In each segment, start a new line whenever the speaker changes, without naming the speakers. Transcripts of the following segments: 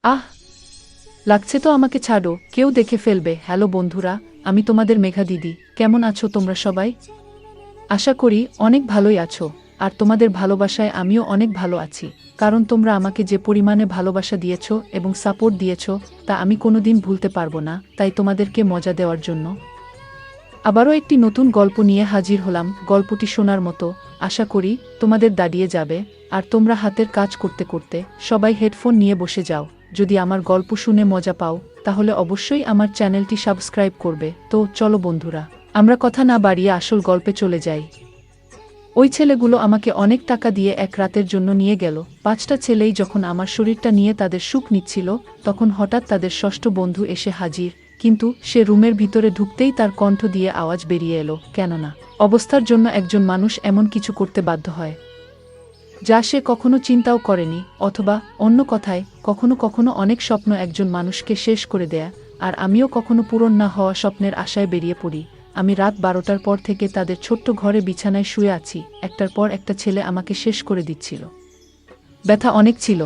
আহ, লাগছে তো আমাকে ছাড়ো, কেউ দেখে ফেলবে। হ্যালো বন্ধুরা, আমি তোমাদের মেঘা দিদি। কেমন আছো তোমরা সবাই? আশা করি অনেক ভালোই আছো। আর তোমাদের ভালোবাসায় আমিও অনেক ভালো আছি, কারণ তোমরা আমাকে যে পরিমাণে ভালোবাসা দিয়েছো এবং সাপোর্ট দিয়েছো তা আমি কোনোদিন ভুলতে পারবো না। তাই তোমাদেরকে মজা দেওয়ার জন্য আবারও একটি নতুন গল্প নিয়ে হাজির হলাম। গল্পটি শোনার মতো, আশা করি তোমাদের দাঁড়িয়ে যাবে। আর তোমরা হাতের কাজ করতে করতে সবাই হেডফোন নিয়ে বসে যাও। যদি আমার গল্প শুনে মজা পাও তাহলে অবশ্যই আমার চ্যানেলটি সাবস্ক্রাইব করবে। তো চলো বন্ধুরা, আমরা কথা না বাড়িয়ে আসল গল্পে চলে যাই। ওই ছেলেগুলো আমাকে অনেক টাকা দিয়ে এক রাতের জন্য নিয়ে গেল। 5টা ছেলেই যখন আমার শরীরটা নিয়ে তাদের সুখ নিচ্ছিল, তখন হঠাৎ তাদের ষষ্ঠ বন্ধু এসে হাজির। কিন্তু সে রুমের ভিতরে ঢুকতেই তার কণ্ঠ দিয়ে আওয়াজ বেরিয়ে এলো, কেননা অবস্থার জন্য একজন মানুষ এমন কিছু করতে বাধ্য হয় যা সে কখনো চিন্তাও করেনি। অথবা অন্য কথায়, কখনো কখনো অনেক স্বপ্ন একজন মানুষকে শেষ করে দেয়া। আর আমিও কখনো পূরণ না হওয়া স্বপ্নের আশায় বেরিয়ে পড়ি। আমি রাত 12টার পর থেকে তাদের ছোট্ট ঘরে বিছানায় শুয়ে আছি। একটার পর একটা ছেলে আমাকে শেষ করে দিচ্ছিল। ব্যথা অনেক ছিল,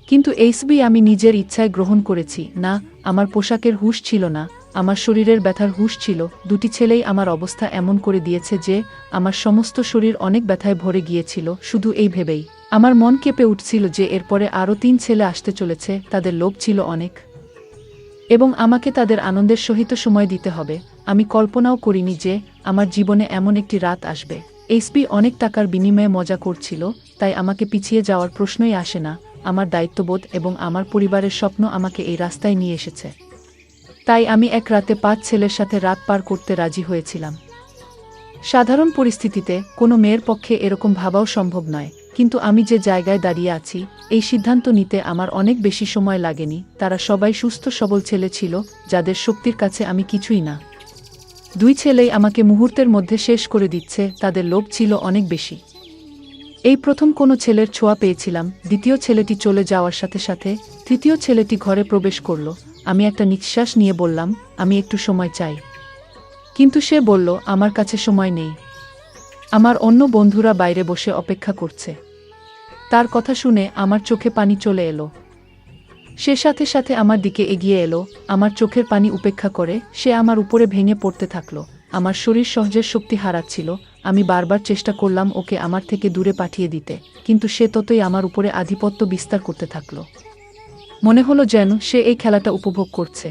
কিন্তু এইসবি আমি নিজের ইচ্ছায় গ্রহণ করেছি না। আমার পোশাকের হুঁশ ছিল না, আমার শরীরের ব্যথার হুঁশ ছিল। দুটি ছেলেই আমার অবস্থা এমন করে দিয়েছে যে আমার সমস্ত শরীর অনেক ব্যথায় ভরে গিয়েছিল। শুধু এই ভেবেই আমার মন কেঁপে উঠছিল যে এরপরে আরও 3 ছেলে আসতে চলেছে। তাদের লোভ ছিল অনেক এবং আমাকে তাদের আনন্দের সহিত সময় দিতে হবে। আমি কল্পনাও করিনি যে আমার জীবনে এমন একটি রাত আসবে। এইসবি অনেক টাকার বিনিময়ে মজা করছিল, তাই আমাকে পিছিয়ে যাওয়ার প্রশ্নই আসে না। আমার দায়িত্ববোধ এবং আমার পরিবারের স্বপ্ন আমাকে এই রাস্তায় নিয়ে এসেছে। তাই আমি এক রাতে 5 ছেলের সাথে রাত পার করতে রাজি হয়েছিলাম। সাধারণ পরিস্থিতিতে কোনো মেয়ের পক্ষে এরকম ভাবাও সম্ভব নয়, কিন্তু আমি যে জায়গায় দাঁড়িয়ে আছি, এই সিদ্ধান্ত নিতে আমার অনেক বেশি সময় লাগেনি। তারা সবাই সুস্থ সবল ছেলে ছিল, যাদের শক্তির কাছে আমি কিছুই না। 2 ছেলেই আমাকে মুহূর্তের মধ্যে শেষ করে দিচ্ছে, তাদের লোভ ছিল অনেক বেশি। এই প্রথম কোনো ছেলের ছোঁয়া পেয়েছিলাম। দ্বিতীয় ছেলেটি চলে যাওয়ার সাথে সাথে তৃতীয় ছেলেটি ঘরে প্রবেশ করল। আমি একটা নিঃশ্বাস নিয়ে বললাম, আমি একটু সময় চাই। কিন্তু সে বলল, আমার কাছে সময় নেই, আমার অন্য বন্ধুরা বাইরে বসে অপেক্ষা করছে। তার কথা শুনে আমার চোখে পানি চলে এলো। সে সাথে সাথে আমার দিকে এগিয়ে এলো। আমার চোখের পানি উপেক্ষা করে সে আমার উপরে ভেঙে পড়তে থাকলো। আমার শরীর সহজে শক্তি হারাচ্ছিল। আমি বারবার চেষ্টা করলাম ওকে আমার থেকে দূরে পাঠিয়ে দিতে, কিন্তু সে ততই আমার উপরে আধিপত্য বিস্তার করতে থাকলো। মনে হলো যেন সে এই খেলাটা উপভোগ করছে।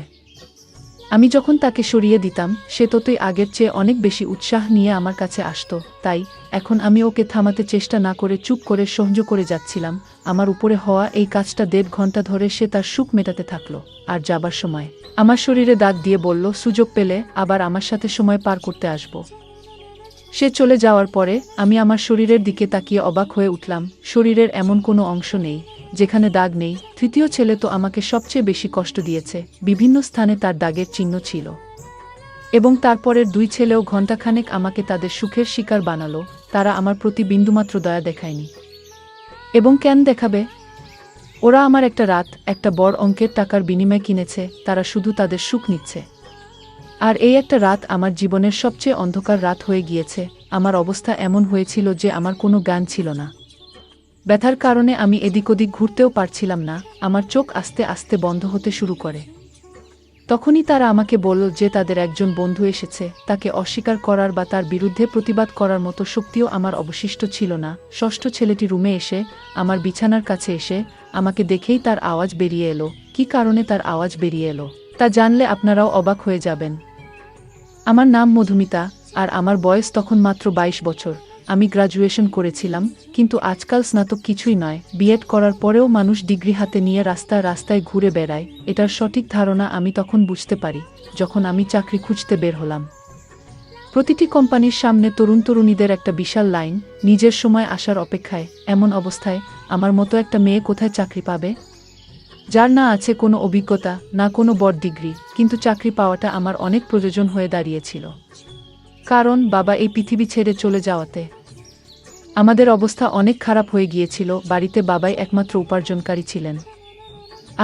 আমি যখন তাকে সরিয়ে দিতাম, সে ততই আগের চেয়ে অনেক বেশি উৎসাহ নিয়ে আমার কাছে আসতো। তাই এখন আমি ওকে থামাতে চেষ্টা না করে চুপ করে সহ্য করে যাচ্ছিলাম। আমার উপরে হওয়া এই কাজটা 1.5 ঘন্টা ধরে সে তার সুখ মেটাতে থাকলো। আর যাবার সময় আমার শরীরে দাগ দিয়ে বলল, সুযোগ পেলে আবার আমার সাথে সময় পার করতে আসবো। সে চলে যাওয়ার পরে আমি আমার শরীরের দিকে তাকিয়ে অবাক হয়ে উঠলাম। শরীরের এমন কোনো অংশ নেই যেখানে দাগ নেই। তৃতীয় ছেলে তো আমাকে সবচেয়ে বেশি কষ্ট দিয়েছে। বিভিন্ন স্থানে তার দাগের চিহ্ন ছিল এবং তারপরের 2 ছেলেও ঘণ্টাখানেক আমাকে তাদের সুখের শিকার বানালো। তারা আমার প্রতি বিন্দুমাত্র দয়া দেখায়নি। এবং কেন দেখাবে? ওরা আমার একটা রাত, একটা বড় অঙ্কের টাকার বিনিময়ে কিনেছে। তারা শুধু তাদের সুখ নিচ্ছে। আর এই একটা রাত আমার জীবনের সবচেয়ে অন্ধকার রাত হয়ে গিয়েছে। আমার অবস্থা এমন হয়েছিল যে আমার কোনো জ্ঞান ছিল না। ব্যথার কারণে আমি এদিক ওদিক ঘুরতেও পারছিলাম না। আমার চোখ আস্তে আস্তে বন্ধ হতে শুরু করে। তখনই তারা আমাকে বলল যে তাদের একজন বন্ধু এসেছে। তাকে অস্বীকার করার বা তার বিরুদ্ধে প্রতিবাদ করার মতো শক্তিও আমার অবশিষ্ট ছিল না। ষষ্ঠ ছেলেটি রুমে এসে আমার বিছানার কাছে এসে আমাকে দেখেই তার আওয়াজ বেরিয়ে এলো। কী কারণে তার আওয়াজ বেরিয়ে এলো তা জানলে আপনারাও অবাক হয়ে যাবেন। আমার নাম মধুমিতা, আর আমার বয়স তখন মাত্র 22 বছর। আমি গ্র্যাজুয়েশন করেছিলাম, কিন্তু আজকাল স্নাতক কিছুই নয়। বিএড করার পরেও মানুষ ডিগ্রি হাতে নিয়ে রাস্তায় রাস্তায় ঘুরে বেড়ায়। এটার সঠিক ধারণা আমি তখন বুঝতে পারি যখন আমি চাকরি খুঁজতে বের হলাম। প্রতিটি কোম্পানির সামনে তরুণ তরুণীদের একটা বিশাল লাইন, নিজের সময় আসার অপেক্ষায়। এমন অবস্থায় আমার মতো একটা মেয়ে কোথায় চাকরি পাবে, যার না আছে কোনো অভিজ্ঞতা, না কোনো বড় ডিগ্রি? কিন্তু চাকরি পাওয়াটা আমার অনেক প্রয়োজন হয়ে দাঁড়িয়েছিল, কারণ বাবা এই পৃথিবী ছেড়ে চলে যাওয়াতে আমাদের অবস্থা অনেক খারাপ হয়ে গিয়েছিল। বাড়িতে বাবাই একমাত্র উপার্জনকারী ছিলেন,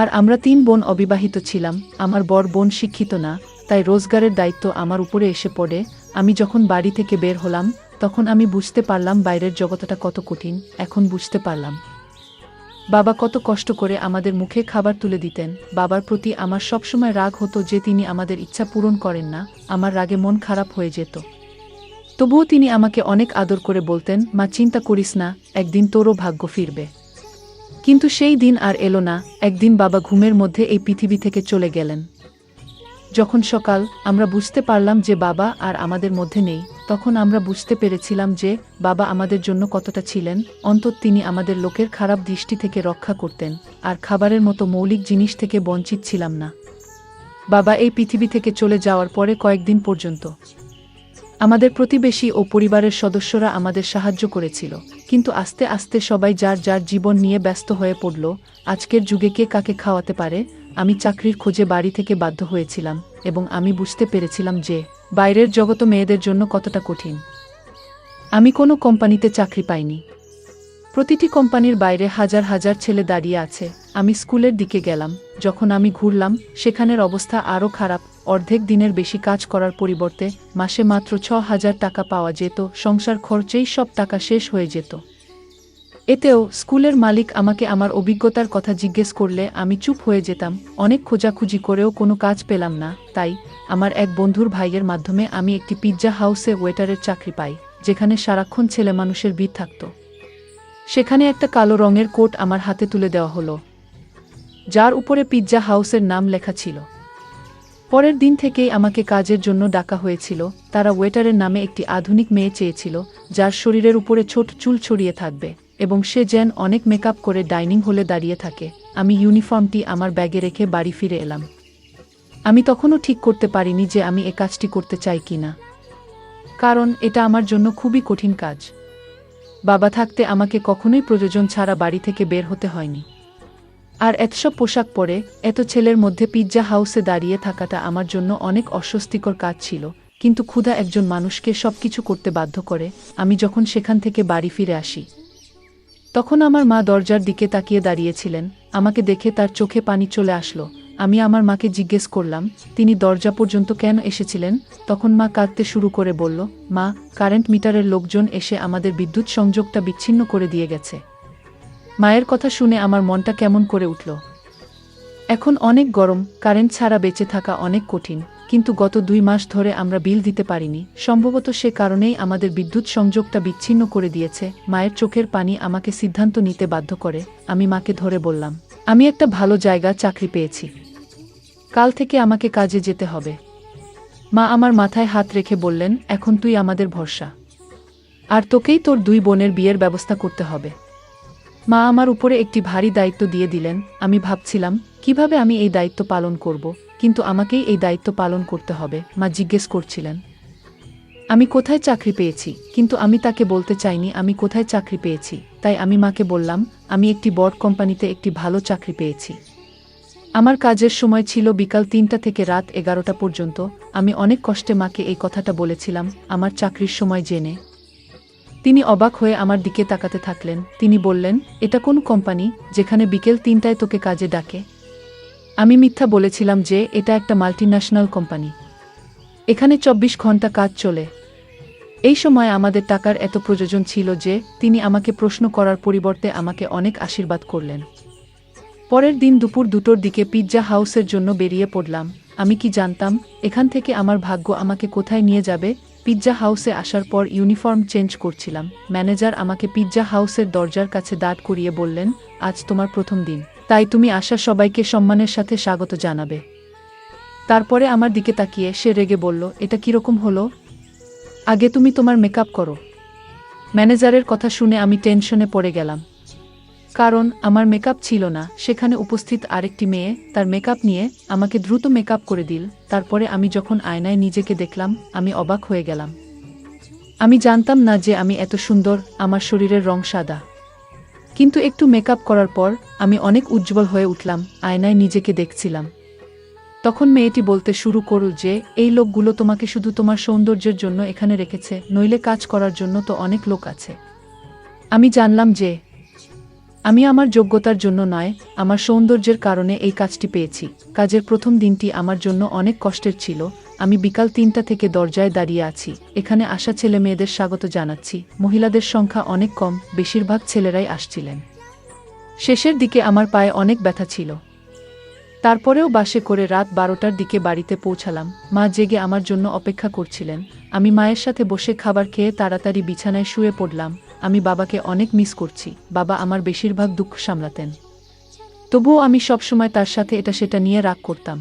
আর আমরা 3 বোন অবিবাহিত ছিলাম। আমার বড় বোন শিক্ষিত না, তাই রোজগারের দায়িত্ব আমার উপরে এসে পড়ে। আমি যখন বাড়ি থেকে বের হলাম, তখন আমি বুঝতে পারলাম বাইরের জগৎটা কত কঠিন। এখন বুঝতে পারলাম বাবা কত কষ্ট করে আমাদের মুখে খাবার তুলে দিতেন। বাবার প্রতি আমার সবসময় রাগ হতো যে তিনি আমাদের ইচ্ছা পূরণ করেন না। আমার রাগে মন খারাপ হয়ে যেত। তবুও তিনি আমাকে অনেক আদর করে বলতেন, মা চিন্তা করিস না, একদিন তোরও ভাগ্য ফিরবে। কিন্তু সেই দিন আর এলো না। একদিন বাবা ঘুমের মধ্যে এই পৃথিবী থেকে চলে গেলেন। যখন সকাল আমরা বুঝতে পারলাম যে বাবা আর আমাদের মধ্যে নেই, তখন আমরা বুঝতে পেরেছিলাম যে বাবা আমাদের জন্য কতটা ছিলেন। অন্তত তিনি আমাদের লোকের খারাপ দৃষ্টি থেকে রক্ষা করতেন, আর খাবারের মতো মৌলিক জিনিস থেকে বঞ্চিত ছিলাম না। বাবা এই পৃথিবী থেকে চলে যাওয়ার পরে কয়েকদিন পর্যন্ত আমাদের প্রতিবেশী ও পরিবারের সদস্যরা আমাদের সাহায্য করেছিল, কিন্তু আস্তে আস্তে সবাই যার যার জীবন নিয়ে ব্যস্ত হয়ে পড়ল। আজকের যুগে কে কাকে খাওয়াতে পারে। আমি চাকরির খোঁজে বাড়ি থেকে বাধ্য হয়েছিলাম, এবং আমি বুঝতে পেরেছিলাম যে বাইরের জগৎ মেয়েদের জন্য কতটা কঠিন। আমি কোনো কোম্পানিতে চাকরি পাইনি। প্রতিটি কোম্পানির বাইরে হাজার হাজার ছেলে দাঁড়িয়ে আছে। আমি স্কুলের দিকে গেলাম। যখন আমি ঘুরলাম, সেখানের অবস্থা আরও খারাপ। অর্ধেক দিনের বেশি কাজ করার পরিবর্তে মাসে মাত্র 6,000 টাকা পাওয়া যেত। সংসার খরচেই সব টাকা শেষ হয়ে যেত। এতেও স্কুলের মালিক আমাকে আমার অভিজ্ঞতার কথা জিজ্ঞেস করলে আমি চুপ হয়ে যেতাম। অনেক খোঁজাখুঁজি করেও কোনো কাজ পেলাম না। তাই আমার এক বন্ধুর ভাইয়ের মাধ্যমে আমি একটি পিৎজা হাউসে ওয়েটারের চাকরি পাই, যেখানে সারাক্ষণ ছেলে মানুষের ভিড় থাকত। সেখানে একটা কালো রঙের কোট আমার হাতে তুলে দেওয়া হলো, যার উপরে পিৎজা হাউসের নাম লেখা ছিল। পরের দিন থেকেই আমাকে কাজের জন্য ডাকা হয়েছিল। তারা ওয়েটারের নামে একটি আধুনিক মেয়ে চেয়েছিল, যার শরীরের উপরে ছোট চুল ছড়িয়ে থাকবে এবং সে যেন অনেক মেকআপ করে ডাইনিং হলে দাঁড়িয়ে থাকে। আমি ইউনিফর্মটি আমার ব্যাগে রেখে বাড়ি ফিরে এলাম। আমি তখনও ঠিক করতে পারিনি যে আমি এ কাজটি করতে চাই কিনা, কারণ এটা আমার জন্য খুবই কঠিন কাজ। বাবা থাকতে আমাকে কখনোই প্রয়োজন ছাড়া বাড়ি থেকে বের হতে হয়নি। আর এতসব পোশাক পরে এত ছেলের মধ্যে পিৎজা হাউসে দাঁড়িয়ে থাকাটা আমার জন্য অনেক অস্বস্তিকর কাজ ছিল। কিন্তু ক্ষুধা একজন মানুষকে সবকিছু করতে বাধ্য করে। আমি যখন সেখান থেকে বাড়ি ফিরে আসি, তখন আমার মা দরজার দিকে তাকিয়ে দাঁড়িয়েছিলেন। আমাকে দেখে তার চোখে পানি চলে আসলো। আমি আমার মাকে জিজ্ঞেস করলাম, তিনি দরজা পর্যন্ত কেন এসেছিলেন? তখন মা কাঁদতে শুরু করে বলল, মা, কারেন্ট মিটারের লোকজন এসে আমাদের বিদ্যুৎ সংযোগটা বিচ্ছিন্ন করে দিয়ে গেছে। মায়ের কথা শুনে আমার মনটা কেমন করে উঠল। এখন অনেক গরম, কারেন্ট ছাড়া বেঁচে থাকা অনেক কঠিন, কিন্তু গত 2 মাস ধরে আমরা বিল দিতে পারিনি। সম্ভবত সে কারণেই আমাদের বিদ্যুৎ সংযোগটা বিচ্ছিন্ন করে দিয়েছে। মায়ের চোখের পানি আমাকে সিদ্ধান্ত নিতে বাধ্য করে। আমি মাকে ধরে বললাম, আমি একটা ভালো জায়গা চাকরি পেয়েছি, কাল থেকে আমাকে কাজে যেতে হবে। মা আমার মাথায় হাত রেখে বললেন, এখন তুই আমাদের ভরসা, আর তোকেই তোর 2 বোনের বিয়ের ব্যবস্থা করতে হবে। মা আমার উপরে একটি ভারী দায়িত্ব দিয়ে দিলেন। আমি ভাবছিলাম কিভাবে আমি এই দায়িত্ব পালন করব, কিন্তু আমাকেই এই দায়িত্ব পালন করতে হবে। মা জিজ্ঞেস করছিলেন আমি কোথায় চাকরি পেয়েছি, কিন্তু আমি তাকে বলতে চাইনি আমি কোথায় চাকরি পেয়েছি। তাই আমি মাকে বললাম, আমি একটি বড় কোম্পানিতে একটি ভালো চাকরি পেয়েছি। আমার কাজের সময় ছিল বিকাল 3টা থেকে রাত 11টা পর্যন্ত। আমি অনেক কষ্টে মাকে এই কথাটা বলেছিলাম আমার চাকরির সময় জেনে। তিনি অবাক হয়ে আমার দিকে তাকাতে থাকলেন। তিনি বললেন, এটা কোন কোম্পানি যেখানে বিকেল 3টায় তোকে কাজে ডাকে? আমি মিথ্যা বলেছিলাম যে এটা একটা মাল্টিন্যাশনাল কোম্পানি, এখানে 24 ঘন্টা কাজ চলে। এই সময় আমাদের টাকার এত প্রয়োজন ছিল যে তিনি আমাকে প্রশ্ন করার পরিবর্তে আমাকে অনেক আশীর্বাদ করলেন। পরের দিন দুপুর 2টোর দিকে পিৎজা হাউসের জন্য বেরিয়ে পড়লাম। আমি কি জানতাম এখান থেকে আমার ভাগ্য আমাকে কোথায় নিয়ে যাবে। পিৎজা হাউসে আসার পর ইউনিফর্ম চেঞ্জ করছিলাম। ম্যানেজার আমাকে পিৎজা হাউসের দরজার কাছে দাঁড় করিয়ে বললেন, আজ তোমার প্রথম দিন, তাই তুমি আসা সবাইকে সম্মানের সাথে স্বাগত জানাবে। তারপরে আমার দিকে তাকিয়ে সে রেগে বলল, এটা কিরকম হলো? আগে তুমি তোমার মেকআপ করো। ম্যানেজারের কথা শুনে আমি টেনশনে পড়ে গেলাম, কারণ আমার মেকআপ ছিল না। সেখানে উপস্থিত আরেকটি মেয়ে তার মেকআপ নিয়ে আমাকে দ্রুত মেকআপ করে দিল। তারপরে আমি যখন আয়নায় নিজেকে দেখলাম, আমি অবাক হয়ে গেলাম। আমি জানতাম না যে আমি এত সুন্দর। আমার শরীরের রং সাদা, কিন্তু একটু মেকআপ করার পর আমি অনেক উজ্জ্বল হয়ে উঠলাম। আয়নায় নিজেকে দেখছিলাম। তখন মেয়েটি বলতে শুরু করল যে এই লোকগুলো তোমাকে শুধু তোমার সৌন্দর্যের জন্য এখানে রেখেছে, নইলে কাজ করার জন্য তো অনেক লোক আছে। আমি জানলাম যে আমি আমার যোগ্যতার জন্য নয়, আমার সৌন্দর্যের কারণে এই কাজটি পেয়েছি। কাজের প্রথম দিনটি আমার জন্য অনেক কষ্টের ছিল। আমি বিকাল 3টা থেকে দরজায় দাঁড়িয়ে আছি। এখানে আসা ছেলে মেয়েদের স্বাগত জানাচ্ছি। মহিলাদের সংখ্যা অনেক কম, বেশিরভাগ ছেলেরাই আসছিলেন। শেষের দিকে আমার পায়ে অনেক ব্যথা ছিল। তারপরেও বাসে করে রাত 12টার দিকে বাড়িতে পৌঁছালাম। মা জেগে আমার জন্য অপেক্ষা করছিলেন। আমি মায়ের সাথে বসে খাবার খেয়ে তাড়াতাড়ি বিছানায় শুয়ে পড়লাম। আমি বাবাকে অনেক মিস করছি। বাবা আমার বেশিরভাগ দুঃখ সামলাতেন। তবুও আমি সবসময় তার সাথে এটা সেটা নিয়ে রাগ করতাম।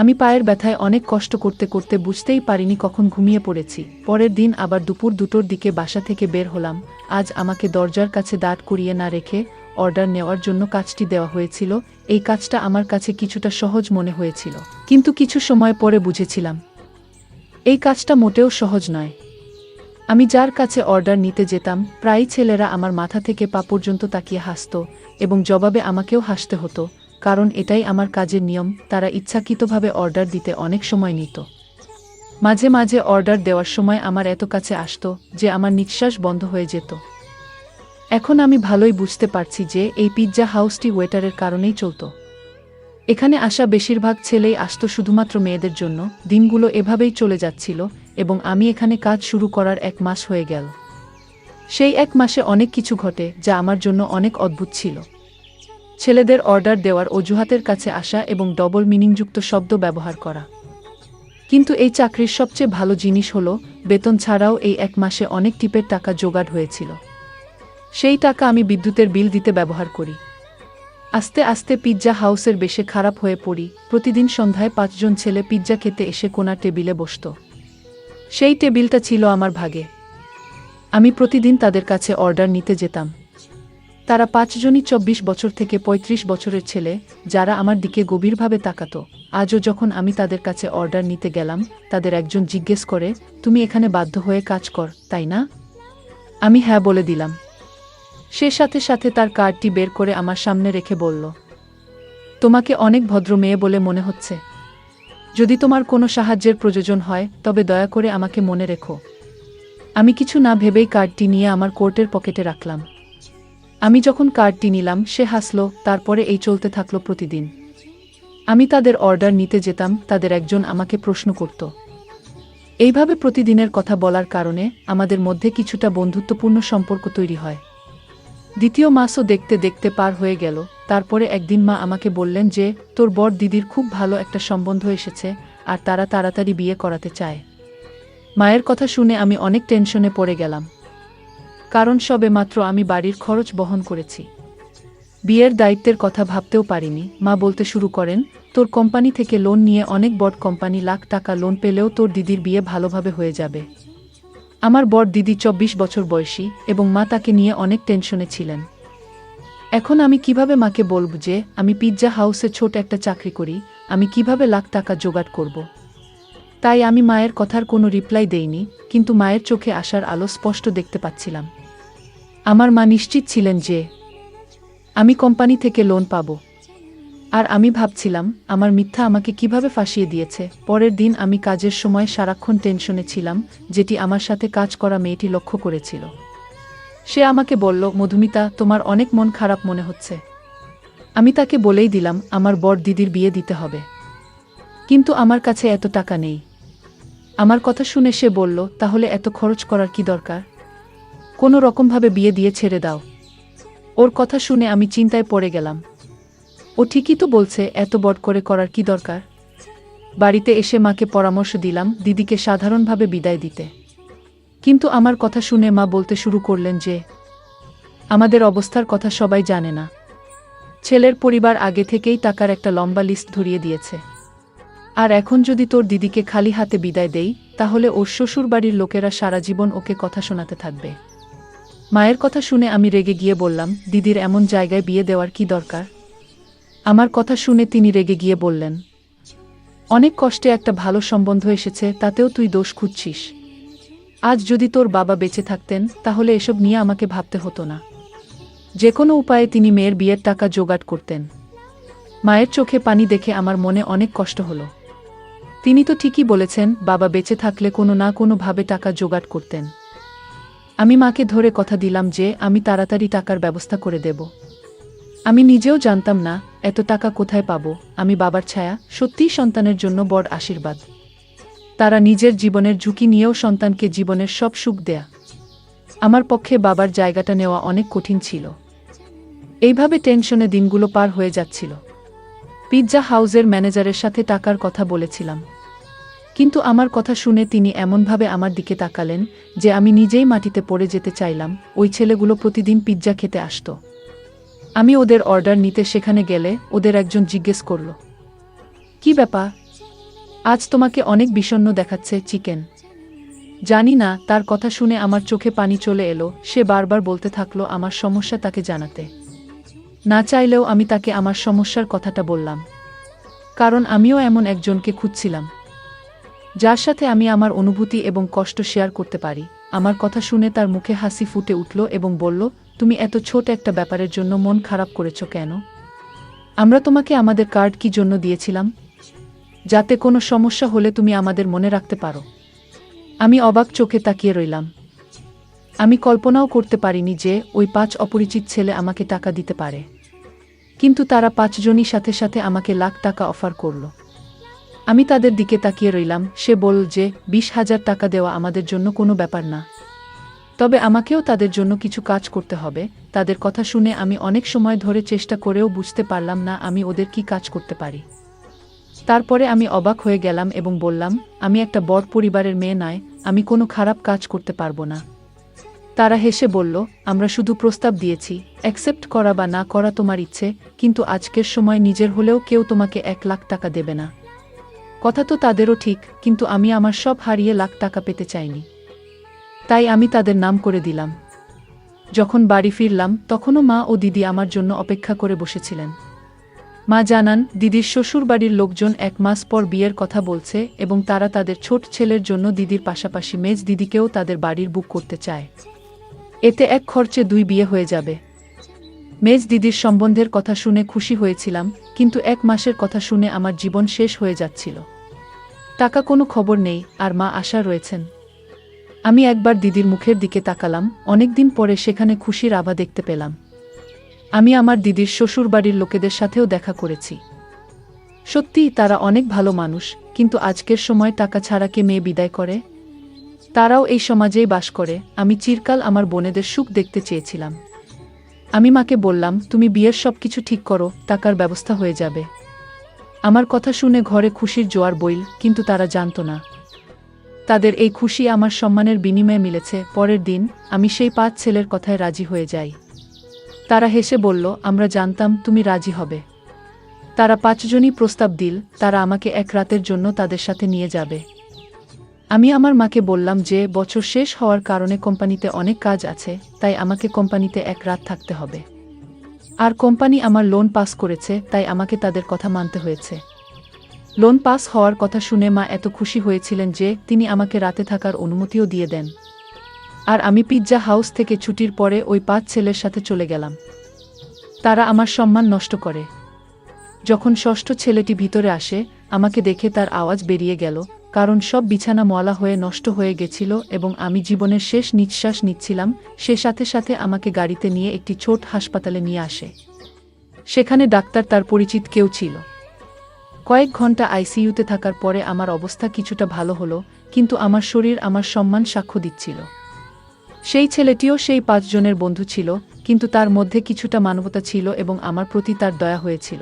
আমি পায়ের ব্যথায় অনেক কষ্ট করতে করতে বুঝতেই পারিনি কখন ঘুমিয়ে পড়েছি। পরের দিন আবার দুপুর 2টোর দিকে বাসা থেকে বের হলাম। আজ আমাকে দরজার কাছে দাঁড় করিয়ে না রেখে অর্ডার নেওয়ার জন্য কাজটি দেওয়া হয়েছিল। এই কাজটা আমার কাছে কিছুটা সহজ মনে হয়েছিল, কিন্তু কিছু সময় পরে বুঝেছিলাম এই কাজটা মোটেও সহজ নয়। আমি যার কাছে অর্ডার নিতে যেতাম, প্রায়ই ছেলেরা আমার মাথা থেকে পা পর্যন্ত তাকিয়ে হাসত এবং জবাবে আমাকেও হাসতে হতো, কারণ এটাই আমার কাজের নিয়ম। তারা ইচ্ছাকৃতভাবে অর্ডার দিতে অনেক সময় নিত। মাঝে মাঝে অর্ডার দেওয়ার সময় আমার এত কাছে আসতো যে আমার নিঃশ্বাস বন্ধ হয়ে যেত। এখন আমি ভালোই বুঝতে পারছি যে এই পিৎজা হাউসটি ওয়েটারের কারণেই চলত। এখানে আসা বেশিরভাগ ছেলেই আসতো শুধুমাত্র মেয়েদের জন্য। দিনগুলো এভাবেই চলে যাচ্ছিল এবং আমি এখানে কাজ শুরু করার 1 মাস হয়ে গেল। সেই 1 মাসে অনেক কিছু ঘটে যা আমার জন্য অনেক অদ্ভুত ছিল। ছেলেদের অর্ডার দেওয়ার অজুহাতের কাছে আসা এবং ডবল মিনিংযুক্ত শব্দ ব্যবহার করা। কিন্তু এই চাকরির সবচেয়ে ভালো জিনিস হলো বেতন ছাড়াও এই 1 মাসে অনেক টিপের টাকা জোগাড় হয়েছিল। সেই টাকা আমি বিদ্যুতের বিল দিতে ব্যবহার করি। আস্তে আস্তে পিৎজা হাউসের বেশে খারাপ হয়ে পড়ি। প্রতিদিন সন্ধ্যায় 5 জন ছেলে পিৎজা খেতে এসে কোণা টেবিলে বসত। সেই টেবিলটা ছিল আমার ভাগে। আমি প্রতিদিন তাদের কাছে অর্ডার নিতে যেতাম। তারা 5 জনই 24 বছর থেকে 35 বছরের ছেলে, যারা আমার দিকে গভীরভাবে তাকাতো। আজও যখন আমি তাদের কাছে অর্ডার নিতে গেলাম, তাদের একজন জিজ্ঞেস করে, তুমি এখানে বাধ্য হয়ে কাজ কর, তাই না? আমি হ্যাঁ বলে দিলাম। সে সাথে সাথে তার কার্ডটি বের করে আমার সামনে রেখে বলল, তোমাকে অনেক ভদ্র মেয়ে বলে মনে হচ্ছে। যদি তোমার কোনো সাহায্যের প্রয়োজন হয় তবে দয়া করে আমাকে মনে রেখো। আমি কিছু না ভেবেই কার্ডটি নিয়ে আমার কোটের পকেটে রাখলাম। আমি যখন কার্ডটি নিলাম সে হাসল। তারপরে এই চলতে থাকলো প্রতিদিন। আমি তাদের অর্ডার নিতে যেতাম, তাদের একজন আমাকে প্রশ্ন করত। এইভাবে প্রতিদিনের কথা বলার কারণে আমাদের মধ্যে কিছুটা বন্ধুত্বপূর্ণ সম্পর্ক তৈরি হয়। 2য় মাসও দেখতে দেখতে পার হয়ে গেল। তারপরে একদিন মা আমাকে বললেন যে তোর বড় দিদির খুব ভালো একটা সম্বন্ধ এসেছে আর তারা তাড়াতাড়ি বিয়ে করাতে চায়। মায়ের কথা শুনে আমি অনেক টেনশনে পড়ে গেলাম, কারণ সবে মাত্র আমি বাড়ির খরচ বহন করেছি। বিয়ের দায়িত্বের কথা ভাবতেও পারিনি। মা বলতে শুরু করেন, তোর কোম্পানি থেকে লোন নিয়ে অনেক বড় কোম্পানি লাখ টাকা লোন পেলেও তোর দিদির বিয়ে ভালোভাবে হয়ে যাবে। আমার বড় দিদি 24 বছর বয়সী এবং মা তাকে নিয়ে অনেক টেনশনে ছিলেন। এখন আমি কিভাবে মাকে বলব যে আমি পিৎজা হাউসে ছোট একটা চাকরি করি, আমি কিভাবে লাখ টাকা জোগাড় করব? তাই আমি মায়ের কথার কোনো রিপ্লাই দেইনি, কিন্তু মায়ের চোখে আসার আলো স্পষ্ট দেখতে পাচ্ছিলাম। আমার মা নিশ্চিত ছিলেন যে আমি কোম্পানি থেকে লোন পাব। আর আমি ভাবছিলাম আমার মিথ্যা আমাকে কিভাবে ফাঁসিয়ে দিয়েছে। পরের দিন আমি কাজের সময় সারাক্ষণ টেনশনে ছিলাম, যেটি আমার সাথে কাজ করা মেয়েটি লক্ষ্য করেছিল। সে আমাকে বলল, মধুমিতা, তোমার অনেক মন খারাপ মনে হচ্ছে। আমি তাকে বলেই দিলাম আমার বড় দিদির বিয়ে দিতে হবে, কিন্তু আমার কাছে এত টাকা নেই। আমার কথা শুনে সে বলল, তাহলে এত খরচ করার কি দরকার? কোনো রকমভাবে বিয়ে দিয়ে ছেড়ে দাও। ওর কথা শুনে আমি চিন্তায় পড়ে গেলাম। ও ঠিকই তো বলছে, এত বড় করে করার কি দরকার? বাড়িতে এসে মাকে পরামর্শ দিলাম দিদিকে সাধারণভাবে বিদায় দিতে। কিন্তু আমার কথা শুনে মা বলতে শুরু করলেন যে আমাদের অবস্থার কথা সবাই জানে না। ছেলের পরিবার আগে থেকেই টাকার একটা লম্বা লিস্ট ধরিয়ে দিয়েছে। আর এখন যদি তোর দিদিকে খালি হাতে বিদায় দেই, তাহলে ওর শ্বশুরবাড়ির লোকেরা সারা জীবন ওকে কথা শোনাতে থাকবে। মায়ের কথা শুনে আমি রেগে গিয়ে বললাম, দিদির এমন জায়গায় বিয়ে দেওয়ার কি দরকার? আমার কথা শুনে তিনি রেগে গিয়ে বললেন, অনেক কষ্টে একটা ভালো সম্বন্ধ এসেছে, তাতেও তুই দোষ খুঁজছিস। আজ যদি তোর বাবা বেঁচে থাকতেন তাহলে এসব নিয়ে আমাকে ভাবতে হতো না। যে কোনো উপায়ে তিনি মেয়ের বিয়ের টাকা জোগাড় করতেন। মায়ের চোখে পানি দেখে আমার মনে অনেক কষ্ট হলো। তিনি তো ঠিকই বলেছেন, বাবা বেঁচে থাকলে কোনো না কোনো ভাবে টাকা জোগাড় করতেন। আমি মাকে ধরে কথা দিলাম যে আমি তাড়াতাড়ি টাকার ব্যবস্থা করে দেব। আমি নিজেও জানতাম না এত টাকা কোথায় পাবো। আমি বাবার ছায়া, সত্যিই সন্তানের জন্য বড় আশীর্বাদ। তারা নিজের জীবনের ঝুঁকি নিয়েও সন্তানকে জীবনের সব সুখ দেয়া। আমার পক্ষে বাবার জায়গাটা নেওয়া অনেক কঠিন ছিল। এইভাবে টেনশনে দিনগুলো পার হয়ে যাচ্ছিল। পিৎজা হাউসের ম্যানেজারের সাথে টাকার কথা বলেছিলাম, কিন্তু আমার কথা শুনে তিনি এমনভাবে আমার দিকে তাকালেন যে আমি নিজেই মাটিতে পড়ে যেতে চাইলাম। ওই ছেলেগুলো প্রতিদিন পিৎজা খেতে আসত। আমি ওদের অর্ডার নিতে সেখানে গেলে ওদের একজন জিজ্ঞেস করল, কি ব্যাপার, আজ তোমাকে অনেক বিষণ্ণ দেখাচ্ছে চিকেন? জানি না, তার কথা শুনে আমার চোখে পানি চলে এলো। সে বারবার বলতে থাকলো আমার সমস্যা তাকে জানাতে। না চাইলেও আমি তাকে আমার সমস্যার কথাটা বললাম, কারণ আমিও এমন একজনকে খুঁজছিলাম যার সাথে আমি আমার অনুভূতি এবং কষ্ট শেয়ার করতে পারি। আমার কথা শুনে তার মুখে হাসি ফুটে উঠল এবং বলল, তুমি এত ছোট একটা ব্যাপারের জন্য মন খারাপ করেছ কেন? আমরা তোমাকে আমাদের কার্ড কি জন্য দিয়েছিলাম? যাতে কোনো সমস্যা হলে তুমি আমাদের মনে রাখতে পারো। আমি অবাক চোখে তাকিয়ে রইলাম। আমি কল্পনাও করতে পারিনি যে ওই 5 অপরিচিত ছেলে আমাকে টাকা দিতে পারে, কিন্তু তারা 5 জনই সাথে সাথে আমাকে লাখ টাকা অফার করল। আমি তাদের দিকে তাকিয়ে রইলাম। সে বলল যে 20,000 টাকা দেওয়া আমাদের জন্য কোনো ব্যাপার না, তবে আমাকেও তাদের জন্য কিছু কাজ করতে হবে। তাদের কথা শুনে আমি অনেক সময় ধরে চেষ্টা করেও বুঝতে পারলাম না আমি ওদের কি কাজ করতে পারি। তারপরে আমি অবাক হয়ে গেলাম এবং বললাম, আমি একটা বড় পরিবারের মেয়ে নয়, আমি কোনো খারাপ কাজ করতে পারবো না। তারা হেসে বলল, আমরা শুধু প্রস্তাব দিয়েছি, অ্যাকসেপ্ট করা বা না করা তোমার ইচ্ছে, কিন্তু আজকের সময় নিজের হলেও কেউ তোমাকে 1 লাখ টাকা দেবে না। কথা তো তাদেরও ঠিক, কিন্তু আমি আমার সব হারিয়ে লাখ টাকা পেতে চাইনি। তাই আমি তাদের নাম করে দিলাম। যখন বাড়ি ফিরলাম তখনও মা ও দিদি আমার জন্য অপেক্ষা করে বসেছিলেন। মা জানান, দিদির শ্বশুরবাড়ির লোকজন 1 মাস পর বিয়ের কথা বলছে এবং তারা তাদের ছোট ছেলের জন্য দিদির পাশাপাশি মেজ দিদিকেও তাদের বাড়ির বুক করতে চায়। এতে এক খরচে 2 বিয়ে হয়ে যাবে। মেজ দিদির সম্বন্ধের কথা শুনে খুশি হয়েছিলাম, কিন্তু 1 মাসের কথা শুনে আমার জীবন শেষ হয়ে যাচ্ছিল। টাকা কোনো খবর নেই, আর মা আশা রয়েছেন। আমি একবার দিদির মুখের দিকে তাকালাম। অনেকদিন পরে সেখানে খুশির আভা দেখতে পেলাম। আমি আমার দিদির শ্বশুরবাড়ির লোকেদের সাথেও দেখা করেছি। সত্যিই তারা অনেক ভালো মানুষ, কিন্তু আজকের সময় টাকা ছাড়া কে মেয়ে বিদায় করে? তারাও এই সমাজেই বাস করে। আমি চিরকাল আমার বোনেদের সুখ দেখতে চেয়েছিলাম। আমি মাকে বললাম, তুমি বিয়ের সবকিছু ঠিক করো, টাকার ব্যবস্থা হয়ে যাবে। আমার কথা শুনে ঘরে খুশির জোয়ার বইল, কিন্তু তারা জানত না তাদের এই খুশি আমার সম্মানের বিনিময়ে মিলেছে। পরের দিন আমি সেই 5 ছেলের কথায় রাজি হয়ে যাই। তারা হেসে বলল, আমরা জানতাম তুমি রাজি হবে। তারা 5 জনই প্রস্তাব দিল, তারা আমাকে 1 রাতের জন্য তাদের সাথে নিয়ে যাবে। আমি আমার মাকে বললাম যে বছর শেষ হওয়ার কারণে কোম্পানিতে অনেক কাজ আছে, তাই আমাকে কোম্পানিতে 1 রাত থাকতে হবে। আর কোম্পানি আমার লোন পাস করেছে, তাই আমাকে তাদের কথা মানতে হয়েছে। লোন পাস হওয়ার কথা শুনে মা এত খুশি হয়েছিলেন যে তিনি আমাকে রাতে থাকার অনুমতিও দিয়ে দেন। আর আমি পিৎজা হাউস থেকে ছুটির পরে ওই 5 ছেলের সাথে চলে গেলাম। তারা আমার সম্মান নষ্ট করে। যখন 6ষ্ঠ ছেলেটি ভিতরে আসে, আমাকে দেখে তার আওয়াজ বেরিয়ে গেল, কারণ সব বিছানা ময়লা হয়ে নষ্ট হয়ে গেছিল এবং আমি জীবনের শেষ নিঃশ্বাস নিচ্ছিলাম। সে সাথে সাথে আমাকে গাড়িতে নিয়ে একটি ছোট হাসপাতালে নিয়ে আসে। সেখানে ডাক্তার তার পরিচিত কেউ ছিল। কয়েক ঘন্টা আইসিইউতে থাকার পরে আমার অবস্থা কিছুটা ভালো হলো, কিন্তু আমার শরীর আমার সম্মান সাক্ষ্য দিচ্ছিল। সেই ছেলেটিও সেই 5 জনের বন্ধু ছিল, কিন্তু তার মধ্যে কিছুটা মানবতা ছিল এবং আমার প্রতি তার দয়া হয়েছিল।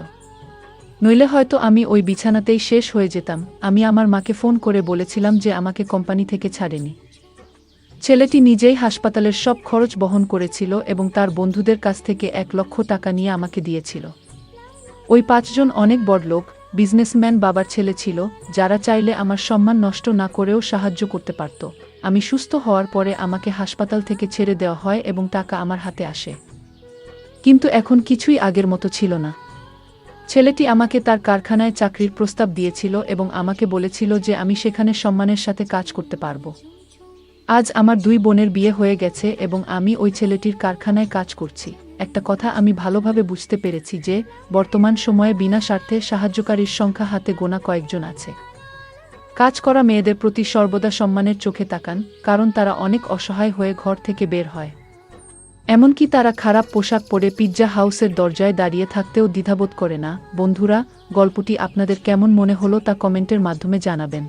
নইলে হয়তো আমি ওই বিছানাতেই শেষ হয়ে যেতাম। আমি আমার মাকে ফোন করে বলেছিলাম যে আমাকে কোম্পানি থেকে ছাড়েনি। ছেলেটি নিজেই হাসপাতালের সব খরচ বহন করেছিল এবং তার বন্ধুদের কাছ থেকে 1 লক্ষ টাকা নিয়ে আমাকে দিয়েছিল। ওই 5 জন অনেক বড়লোক, বিজনেসম্যান বাবার ছেলে ছিল, যারা চাইলে আমার সম্মান নষ্ট না করেও সাহায্য করতে পারত। আমি সুস্থ হওয়ার পরে আমাকে হাসপাতাল থেকে ছেড়ে দেওয়া হয় এবং টাকা আমার হাতে আসে। কিন্তু এখন কিছুই আগের মতো ছিল না। ছেলেটি আমাকে তার কারখানায় চাকরির প্রস্তাব দিয়েছিল এবং আমাকে বলেছিল যে আমি সেখানে সম্মানের সাথে কাজ করতে পারব। আজ আমার 2 বোনের বিয়ে হয়ে গেছে এবং আমি ওই ছেলেটির কারখানায় কাজ করছি। একটা কথা আমি ভালোভাবে বুঝতে পেরেছি যে বর্তমান সময়ে বিনা স্বার্থে সাহায্যকারীর সংখ্যা হাতে গোনা কয়েকজন আছে। কাজ করা মেয়েদের প্রতি সর্বদা সম্মানের চোখে তাকান, কারণ তারা অনেক অসহায় হয়ে ঘর থেকে বের হয়। এমনকি তারা খারাপ পোশাক পরে পিৎজা হাউসের দরজায় দাঁড়িয়ে থাকতেও দ্বিধাবোধ করে না। বন্ধুরা, গল্পটি আপনাদের কেমন মনে হলো তা কমেন্টের মাধ্যমে জানাবেন।